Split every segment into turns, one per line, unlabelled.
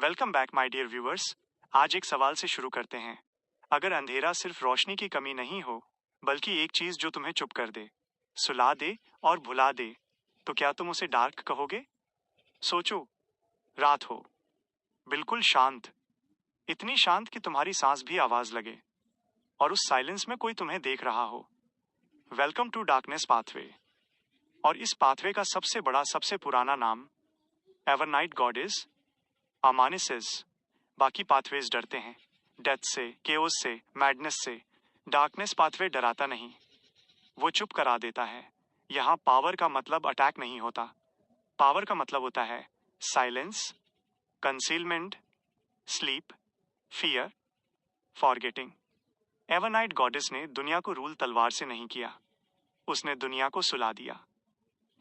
Welcome back my dear viewers. आज एक सवाल से शुरू करते हैं। अगर अंधेरा सिर्फ रोशनी की कमी नहीं हो, बल्कि एक चीज जो तुम्हें चुप कर दे, सुला दे और भुला दे, तो क्या तुम उसे डार्क कहोगे? सोचो, रात हो, बिल्कुल शांत, इतनी शांत कि तुम्हारी सांस भी आवाज लगे, और उस साइलेंस में कोई तुम्हें देख रहा हो। Welcome to darkness pathway. और इस पाथवे का सबसे बड़ा, सबसे पुराना नाम एवरनाइट गॉडेस अमानिसिस। बाकी पाथवेज डरते हैं, डेथ से, केओस से, मैडनेस से। डार्कनेस पाथवे डराता नहीं, वो चुप करा देता है। यहाँ पावर का मतलब अटैक नहीं होता, पावर का मतलब होता है silence, concealment, sleep, fear, forgetting. Evernight goddess ने दुनिया को रूल तलवार से नहीं किया, उसने दुनिया को सुला दिया।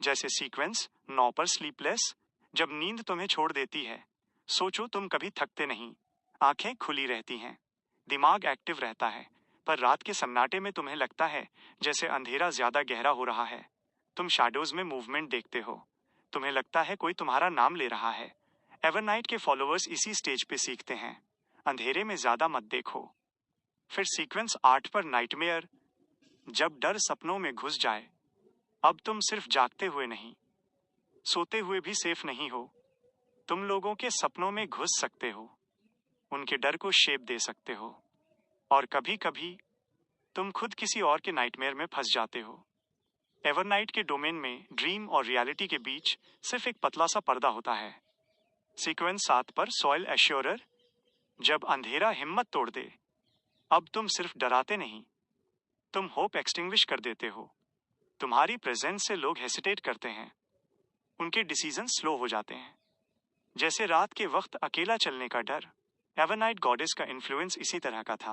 जैसे सीक्वेंस 9 पर स्लीपलेस, जब नींद तुम्हें छोड़ देती है, सोचो तुम कभी थकते नहीं, आंखें खुली रहती हैं, दिमाग एक्टिव रहता है, पर रात के सन्नाटे में तुम्हें लगता है जैसे अंधेरा ज्यादा गहरा हो रहा है। तुम शैडोज में मूवमेंट देखते हो, तुम्हें लगता है कोई तुम्हारा नाम ले रहा है। एवरनाइट के फॉलोअर्स इसी स्टेज पे सीखते हैं, अंधेरे में ज्यादा मत देखो। फिर सीक्वेंस 8 पर नाइटमेयर, जब डर सपनों में घुस जाए, अब तुम सिर्फ जागते हुए नहीं, सोते हुए भी सेफ नहीं हो। तुम लोगों के सपनों में घुस सकते हो, उनके डर को शेप दे सकते हो, और कभी कभी तुम खुद किसी और के नाइटमेयर में फंस जाते हो। एवरनाइट के डोमेन में ड्रीम और रियलिटी के बीच सिर्फ एक पतला सा पर्दा होता है। सीक्वेंस 7 पर सॉइल एश्योरर, जब अंधेरा हिम्मत तोड़ दे, अब तुम सिर्फ डराते नहीं, तुम होप एक्सटिंग्विश कर देते हो। तुम्हारी प्रेजेंस से लोग हेसिटेट करते हैं, उनके डिसीजन स्लो हो जाते हैं। जैसे रात के वक्त अकेला चलने का डर, एवरनाइट गॉडेस का इन्फ्लुएंस इसी तरह का था।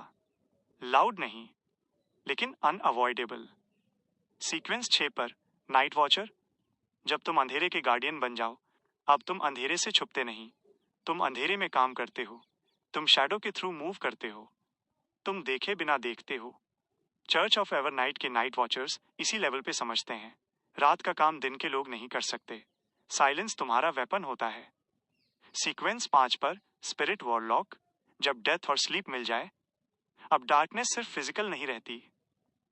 लाउड नहीं, लेकिन अनअवॉइडेबल। सीक्वेंस 6 पर नाइट वॉचर, जब तुम अंधेरे के गार्डियन बन जाओ, अब तुम अंधेरे से छुपते नहीं, तुम अंधेरे में काम करते हो, तुम शैडो के थ्रू मूव करते हो, तुम देखे बिना देखते हो। चर्च ऑफ एवरनाइट के नाइट वॉचर्स इसी लेवल पे समझते हैं, रात का काम दिन के लोग नहीं कर सकते, साइलेंस तुम्हारा वेपन होता है। सीक्वेंस 5 पर स्पिरिट वॉरलॉक, जब डेथ और स्लीप मिल जाए, अब डार्कनेस सिर्फ फिजिकल नहीं रहती,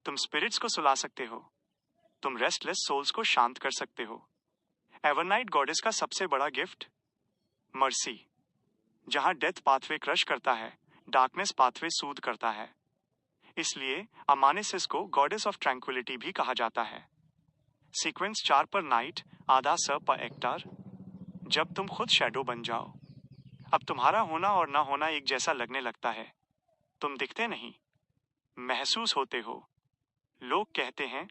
तुम स्पिरिट्स को सुला सकते हो, तुम रेस्टलेस सोल्स को शांत कर सकते हो। एवरनाइट गॉडेस का सबसे बड़ा गिफ्ट मर्सी, जहां डेथ पाथवे क्रश करता है, डार्कनेस पाथवे सूद करता है। इसलिए अमानिसिस को गॉडेस ऑफ ट्रैंक्विलिटी भी कहा जाता है। सीक्वेंस 4 पर नाइट आधा स पर एक्टार, जब तुम खुद शैडो बन जाओ, अब तुम्हारा होना और ना होना एक जैसा लगने लगता है। तुम दिखते नहीं, महसूस होते हो। लोग कहते हैं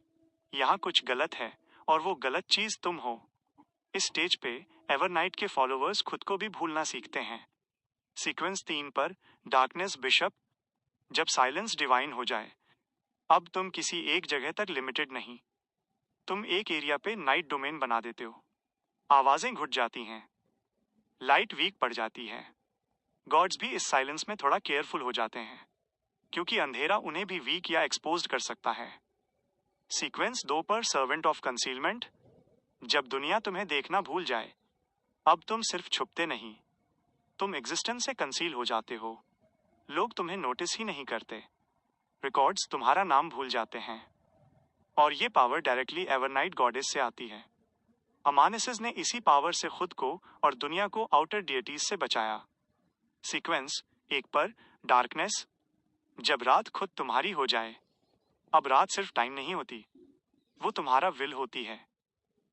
यहाँ कुछ गलत है, और वो गलत चीज तुम हो। इस स्टेज पे एवरनाइट के फॉलोअर्स खुद को भी भूलना सीखते हैं। सीक्वेंस 3 पर डार्कनेस बिशप, जब साइलेंस डिवाइन हो जाए, अब तुम किसी एक जगह तक लिमिटेड नहीं, तुम एक एरिया पे नाइट डोमेन बना देते हो। आवाजें घुट जाती हैं, लाइट वीक पड़ जाती है। गॉड्स भी इस साइलेंस में थोड़ा केयरफुल हो जाते हैं, क्योंकि अंधेरा उन्हें भी वीक या एक्सपोज्ड कर सकता है। सीक्वेंस 2 पर सर्वेंट ऑफ कंसीलमेंट, जब दुनिया तुम्हें देखना भूल जाए, अब तुम सिर्फ छुपते नहीं, तुम एग्जिस्टेंस से कंसील हो जाते हो। लोग तुम्हें नोटिस ही नहीं करते, रिकॉर्ड्स तुम्हारा नाम भूल जाते हैं। और ये पावर डायरेक्टली एवरनाइट गॉडेस से आती है। अमानिसिस ने इसी पावर से खुद को और दुनिया को आउटर डिएटीज से बचाया। सीक्वेंस 1 पर डार्कनेस, जब रात खुद तुम्हारी हो जाए, अब रात सिर्फ टाइम नहीं होती, वो तुम्हारा विल होती है।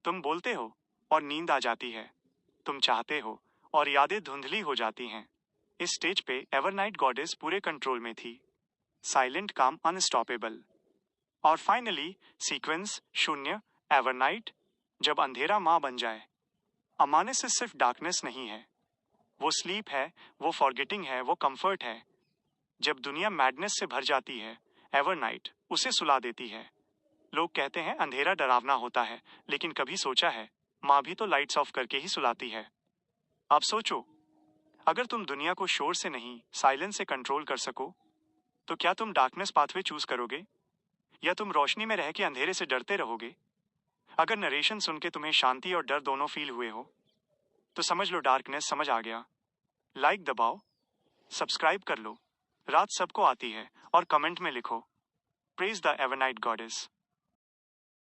तुम बोलते हो और नींद आ जाती है, तुम चाहते हो और यादें धुंधली हो जाती हैं। इस स्टेज पे एवरनाइट गॉडेस पूरे कंट्रोल में थी, साइलेंट काम अनस्टॉपेबल। और फाइनली सीक्वेंस 0 एवरनाइट, जब अंधेरा मां बन जाए। अमानिसिस सिर्फ डार्कनेस नहीं है, वो स्लीप है, वो फॉरगेटिंग है, वो कंफर्ट है। जब दुनिया मैडनेस से भर जाती है, एवरनाइट उसे सुला देती है। लोग कहते हैं अंधेरा डरावना होता है, लेकिन कभी सोचा है माँ भी तो लाइट्स ऑफ करके ही सुलाती है। अब सोचो, अगर तुम दुनिया को शोर से नहीं, साइलेंस से कंट्रोल कर सको, तो क्या तुम डार्कनेस पाथवे चूज करोगे, या तुम रोशनी में रह के अंधेरे से डरते रहोगे? अगर नरेशन सुन के तुम्हें शांति और डर दोनों फील हुए हो, तो समझ लो डार्कनेस समझ आ गया। लाइक दबाओ, सब्सक्राइब कर लो। रात सबको आती है और कमेंट में लिखो, प्रेज द एवरनाइट गॉडेस।